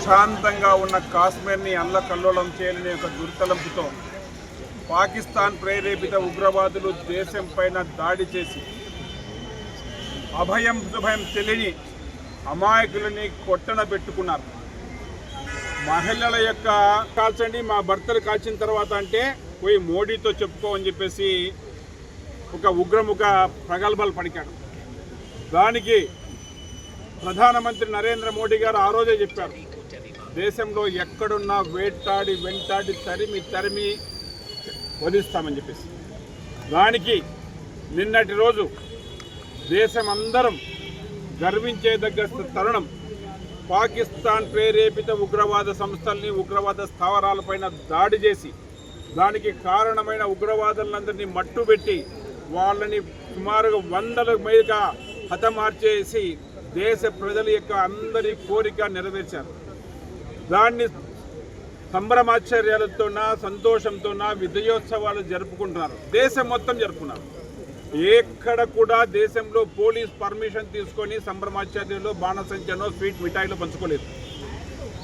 ప్రశాంతంగా ఉన్న కాశ్మీర్ని అల్లకల్లోలం చేయాలనే ఒక దుర్తలంపుతో పాకిస్తాన్ ప్రేరేపిత ఉగ్రవాదులు దేశం పైన దాడి చేసి అభయం శుభయం తెలియని అమాయకులని కొట్టన పెట్టుకున్నారు. మహిళల యొక్క కాల్చండి, మా భర్తలు కాల్చిన తర్వాత అంటే పోయి మోడీతో చెప్పుకోమని చెప్పేసి ఒక ఉగ్రముఖ ప్రగల్భాలు పలికాడు. దానికి ప్రధానమంత్రి నరేంద్ర మోడీ గారు ఆ రోజే చెప్పారు, దేశంలో ఎక్కడున్నా వెంటాడి తరిమి వధిస్తామని చెప్పేసి. దానికి నిన్నటి రోజు దేశమందరం గర్వించేదగ్గ తరుణం. పాకిస్తాన్ ప్రేరేపిత ఉగ్రవాద సంస్థల్ని, ఉగ్రవాద స్థావరాలపైన దాడి చేసి దానికి కారణమైన ఉగ్రవాదులందరినీ మట్టుబెట్టి వాళ్ళని సుమారుగా 100ల మీదుగా హతమార్చేసి దేశ ప్రజల యొక్క అందరి కోరిక నెరవేర్చారు. దాన్ని సంభ్రమాశ్చర్యాలతోన సంతోషంతోన విజయోత్సవాలు జరుపుకుంటున్నారు. దేశం మొత్తం జరుపుకున్నారు. ఎక్కడ కూడా దేశంలో పోలీస్ పర్మిషన్ తీసుకొని సంభ్రమాశ్చర్యంలో బాణసంచనో స్వీట్ మిఠాయిలో పంచుకోలేదు.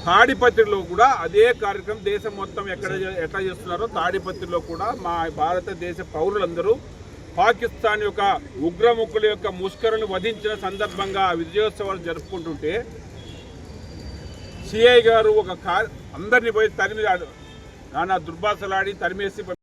తాడిపత్రిలో కూడా అదే కార్యక్రమం దేశం మొత్తం ఎట్లా చేస్తున్నారో తాడిపత్రిలో కూడా మా భారతదేశ పౌరులందరూ పాకిస్తాన్ యొక్క ఉగ్రముఖుల యొక్క ముష్కరులను వధించిన సందర్భంగా విజయోత్సవాలు జరుపుకుంటుంటే సిఐ గారు అందరినీ పోయి నానా దుర్భాషలాడి తరిమేసి